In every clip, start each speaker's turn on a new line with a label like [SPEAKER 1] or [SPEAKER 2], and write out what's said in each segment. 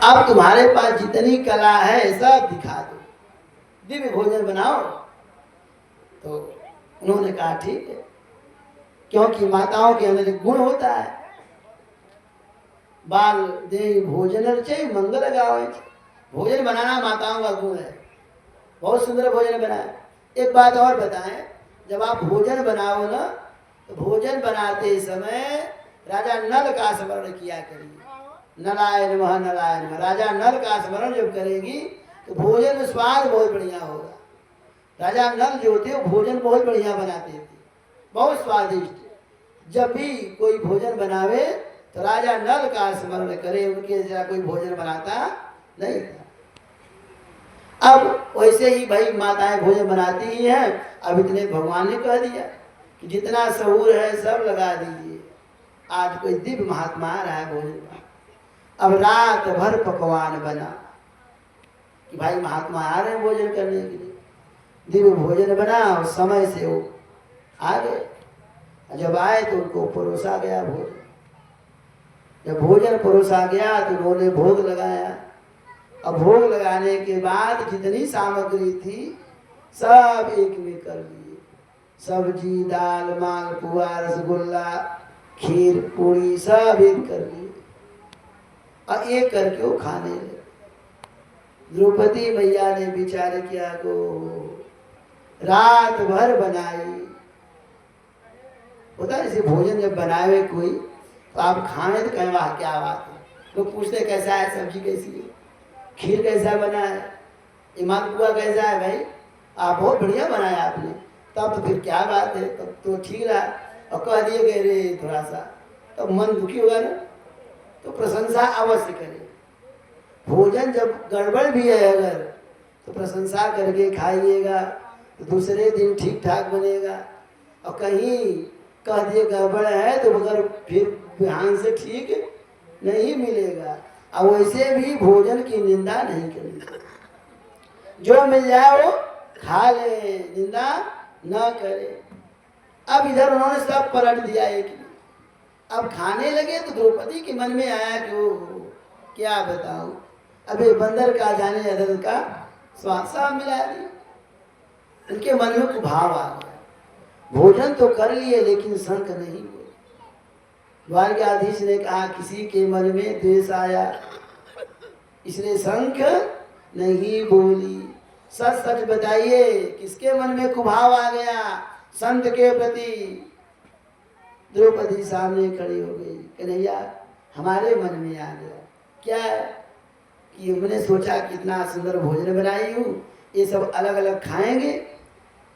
[SPEAKER 1] अब तुम्हारे पास जितनी कला है सब दिखा दो, दिव्य भोजन बनाओ। तो उन्होंने कहा ठीक है, क्योंकि माताओं के अंदर गुण होता है, बाल दे भोजन चाहिए मंगल गावे। भोजन बनाना माताओं का गुण है, बहुत सुंदर भोजन बनाए। एक बात और बताएं, जब आप भोजन बनाओ ना, तो भोजन बनाते समय राजा नल का स्मरण किया करिए। नलाय नमः, नलाय नमः। राजा नल का स्मरण जब करेगी तो भोजन में स्वाद बहुत बढ़िया होगा। राजा नल जो थे वो भोजन बहुत बढ़िया बनाते थे, बहुत स्वादिष्ट। जब भी कोई भोजन बनावे तो राजा नल का स्मरण करे, उनके जैसा कोई भोजन बनाता नहीं था। अब वैसे ही भाई माताएं भोजन बनाती ही हैं। अब इतने भगवान ने कह दिया कि जितना सहूर है सब लगा दीजिए, आज कोई दिव्य महात्मा आ रहा है भोजन का। अब रात भर पकवान बना कि भाई महात्मा आ रहे हैं भोजन करने के लिए, दिव्य भोजन बना और समय से वो आ गए। जब आए तो उनको परोसा गया भोजन। जब भोजन परोसा गया तो उन्होंने भोग लगाया। अब भोग लगाने के बाद जितनी सामग्री थी सब एक में कर लिए, सब्जी, दाल, मालपुआ, रसगुल्ला, खीर, पूरी सब एक कर लिए और एक करके वो खाने लगे। द्रौपदी मैया ने विचार किया को रात भर बनाई। होता है जैसे भोजन जब बनाए कोई तो आप खाए तो कहें वाह क्या बात है, लोग पूछते कैसा है, सब्जी कैसी है, खीर कैसा बना है, मालपुआ कैसा है, भाई आप बहुत बढ़िया बनाया आपने, तब तो फिर क्या बात है, तब तो ठीक रहा। और कह दिए गए रे थोड़ा सा, तब मन दुखी होगा ना। तो प्रशंसा अवश्य करें। भोजन जब गड़बड़ भी है अगर तो प्रशंसा करके खाइएगा तो दूसरे दिन ठीक ठाक बनेगा। और कहीं कह दिए गड़बड़ है तो मगर फिर ध्यान से ठीक नहीं मिलेगा। और वैसे भी भोजन की निंदा नहीं करनी, जो मिल जाए वो खा ले, निंदा न करे। अब इधर उन्होंने सब पलट दिया एक में। अब खाने लगे तो द्रौपदी के मन में आया कि वो क्या बताऊं, अबे बंदर का जाने अदर का स्वाद सा मिला दिया। उनके मन में कुभाव आ गया। भोजन तो कर लिए लेकिन शंख नहीं बोले। द्वारकाधीश ने कहा किसी के मन में द्वेष आया इसलिए शंख नहीं बोली। सच सच बताइए किसके मन में कुभाव आ गया संत के प्रति। द्रौपदी सामने खड़ी हो गई, कन्हैया हमारे मन में आ गया क्या कि हमने सोचा कितना सुंदर भोजन बनाई हूँ, ये सब अलग अलग खाएंगे,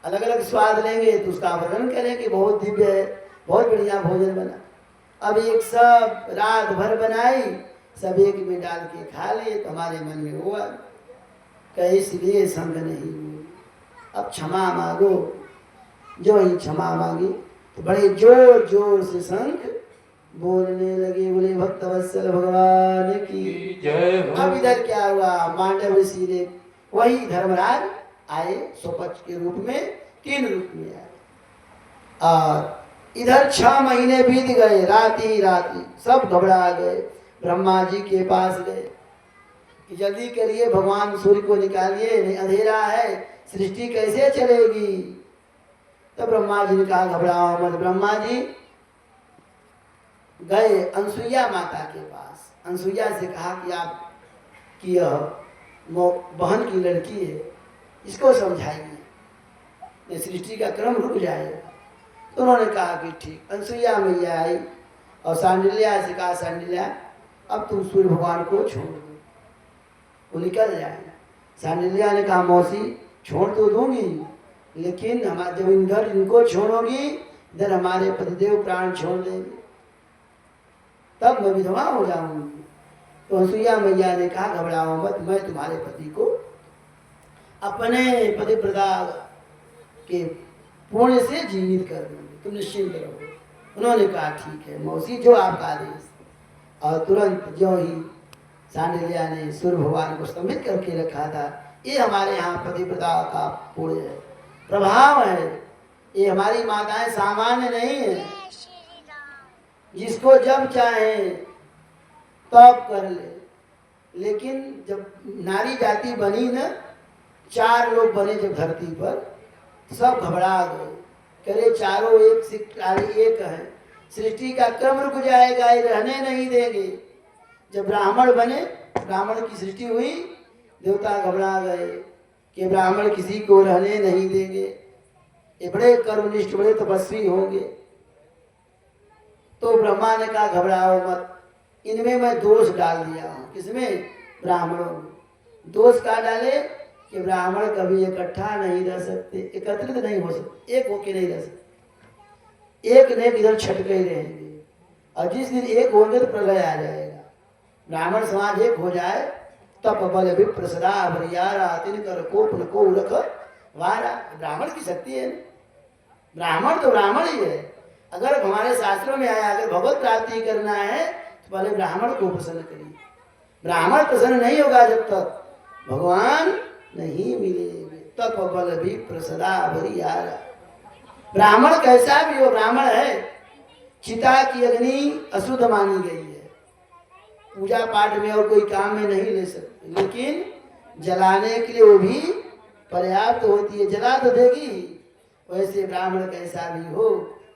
[SPEAKER 1] अलग अलग स्वाद लेंगे तो उसका वर्णन करेंगे बहुत दिव्य है, बहुत बढ़िया भोजन बना। अब एक सब रात भर बनाई, सब एक में डाल के खा लिए तो हमारे मन में हुआ कहीं इसलिए संग नहीं हुई। अब क्षमा मांगो। जो ही क्षमा मांगी तो बड़े जोर जोर से शंख बोलने लगे, बोले भक्तवत्सल भगवान की जय। अब इधर क्या हुआ, मांडव ऋषि ने वही धर्मराज आए स्वपक्ष के रूप में, 3 रूप में आए। और इधर 6 महीने बीत गए, राती राती सब घबरा गए। ब्रह्मा जी के पास गए कि जल्दी करिए भगवान सूर्य को निकालिए, नहीं अंधेरा है, सृष्टि कैसे चलेगी। तो ब्रह्मा जी ने कहा घबराओ मत। ब्रह्मा जी गए अनसुईया माता के पास। अनसुईया से कहा कि आप कि यह बहन की लड़की है, इसको समझाइए, सृष्टि का क्रम रुक जाएगा। तो उन्होंने कहा कि ठीक। अनसुईया मैया आई और सांडिल्या से कहा सांडिल्या अब तुम सूर्य भगवान को छोड़ दो, वो निकल जाएगा। सांडिल्या ने कहा मौसी छोड़ तो दूंगी लेकिन हमारे जब इधर इनको छोड़ोगी इधर हमारे पतिदेव प्राण छोड़ देंगे, तब मैं विधवा हो जाऊंगी। तो अनसुईया मैया ने कहा घबराओ मत, मैं तुम्हारे पति को अपने पतिव्रता के पुण्य से जीवित कर दूंगी, तुम निश्चिंत रहो। उन्होंने कहा ठीक है मौसी जो आपका आदेश। और तुरंत जो ही सांडिल्या ने सूर्य भगवान को स्तंभित करके रखा था। ये हमारे यहाँ पतिव्रता का पुण्य है, प्रभाव है। ये हमारी माताएं सामान्य नहीं है, जिसको जब चाहे तब कर ले, लेकिन जब नारी जाति बनी न, 4 लोग बने जब धरती पर, सब घबरा गए, करे चारों एक से एक है, सृष्टि का क्रम रुक जाएगा, ये रहने नहीं देंगे। जब ब्राह्मण बने, ब्राह्मण की सृष्टि हुई, देवता घबरा गए कि ब्राह्मण किसी को रहने नहीं देंगे, ये बड़े कर्मनिष्ठ बड़े तपस्वी होंगे। तो ब्रह्मा ने कहा घबराओ मत, इनमें मैं दोष डाल दिया हूँ। किसमें? ब्राह्मणों में। दोष क्या डाले कि ब्राह्मण कभी इकट्ठा नहीं रह सकते, एकत्रित नहीं हो सकते, एक होके नहीं रह सकते, एक ने इधर छटके ही रहेंगे, और जिस दिन एक होंगे तो प्रलय आ जाएगा। ब्राह्मण समाज एक हो जाए, तप बल विप्रसदा बरियारा तिनकर कोप न को रख वारा। ब्राह्मण की शक्ति है, ब्राह्मण तो ब्राह्मण ही है। अगर हमारे शास्त्रों में आया, अगर भगवत प्राप्ति करना है तो पहले ब्राह्मण को प्रसन्न करिए। ब्राह्मण प्रसन्न नहीं होगा जब तक भगवान नहीं मिलेंगे। तप बल भी प्रसदा बरियारा। ब्राह्मण कैसा भी हो, ब्राह्मण है। चिता की अग्नि अशुद्ध मानी गई है, पूजा पाठ में और कोई काम में नहीं ले सकते, लेकिन जलाने के लिए वो भी पर्याप्त होती है, जला तो देगी। वैसे ब्राह्मण कैसा भी हो,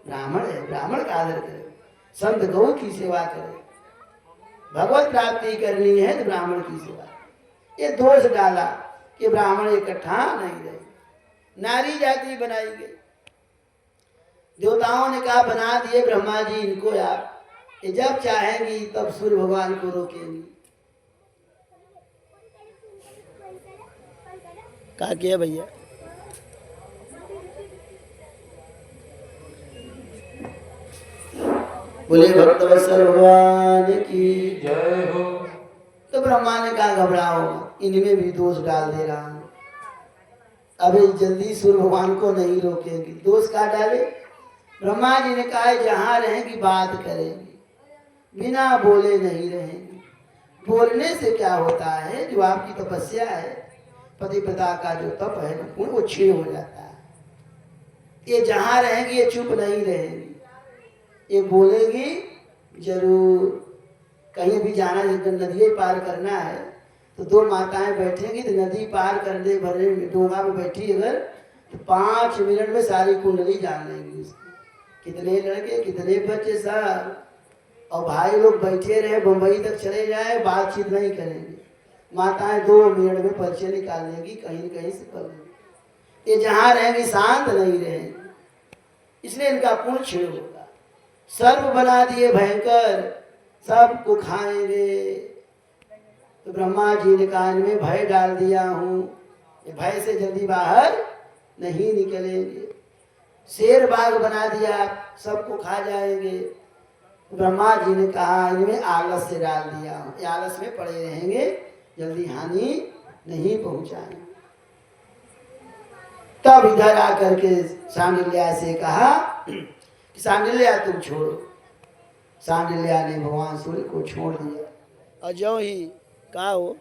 [SPEAKER 1] ब्राह्मण है, ब्राह्मण का आदर करे, संत गौ की सेवा करे। भगवत प्राप्ति करनी है तो ब्राह्मण की सेवा। ये दोष डाला कि ब्राह्मण इकट्ठा नहीं रहे, नारी जाति बनाई गई। देवताओं ने कहा बना दिए ब्रह्मा जी इनको, आप ये जब चाहेंगी तब सूर्य भगवान को रोकेंगी। क्या किया भैया? बोले भक्तवत्सल भगवान की
[SPEAKER 2] जय हो।
[SPEAKER 1] तो ब्रह्मा ने कहा घबराओ, इनमें भी दोष डाल दे रहा हूं, अभी जल्दी सूर्य भगवान को नहीं रोकेंगे। दोष का डाले? ब्रह्मा जी ने कहा जहां रहेंगी बात करेंगी, बिना बोले नहीं रहेंगी। बोलने से क्या होता है, जो आपकी तपस्या है, पतिव्रता का जो तप है ना, वो क्षीण हो जाता है। ये जहां रहेंगी ये चुप नहीं रहेंगी, ये बोलेगी जरूर। कहीं भी जाना, नदी पार करना है तो 2 माताएं बैठेंगी, तो नदी पार करने भरने में डोंगा में बैठी अगर, तो 5 मिनट में सारी कुंडली जान लेंगी उसकी, कितने लड़के कितने बच्चे सब। और भाई लोग बैठे रहे, बम्बई तक चले जाए, बातचीत नहीं करेंगे, माताएं 2 मिनट में परिचय निकाल लेंगी, कहीं कहीं से कर लेंगी। ये जहाँ रहेंगी शांत नहीं रहेंगी, इसलिए इनका पुण्य क्षीण होगा। सर्प बना दिए भयंकर, सबको खाएंगे। तो ब्रह्मा जी ने कहा इनमें भय डाल दिया हूँ, ये भय से जल्दी बाहर नहीं निकलेंगे। शेर बाघ बना दिया, सबको खा जाएंगे। ब्रह्मा जी ने कहा इनमें आलस से डाल दिया हूँ, ये आलस में पड़े रहेंगे, जल्दी हानि नहीं पहुंचाएंगे। तब इधर आकर के सांडिल्या से कहा कि सांडिल्या तुम छोड़ो। सांडिल्या ने भगवान सूर्य को छोड़ दिया, और जो ही कहा हो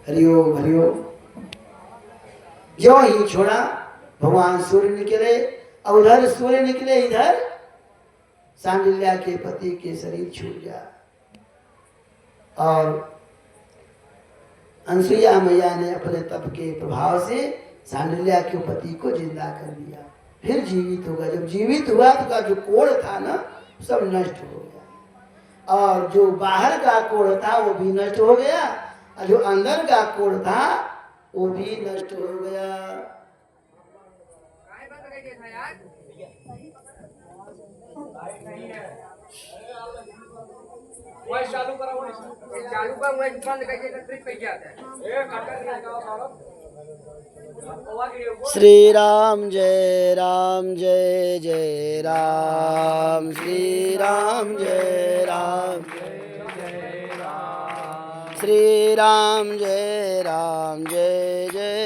[SPEAKER 1] हरिओम हरिओम, जो ही छोड़ा भगवान सूर्य निकले, और उधर सूर्य निकले, इधर सांडिल्या के पति के शरीर छूट गया। और अनसुईया मैया ने अपने तप के प्रभाव से सांडिल्या के पति को जिंदा कर दिया, फिर जीवित होगा। जब जीवित हुआ तो का जो कोढ़ था ना, सब नष्ट हो गया, और जो बाहर का कोढ़ था वो भी नष्ट हो गया, और जो अंदर का कोढ़ था वो भी नष्ट हो गया।
[SPEAKER 2] चालू करा, चालू का बंद करके ट्रिप पे क्या है?
[SPEAKER 1] श्री राम जय राम जय जय राम, श्री राम जय राम, श्री राम जय राम जय जय।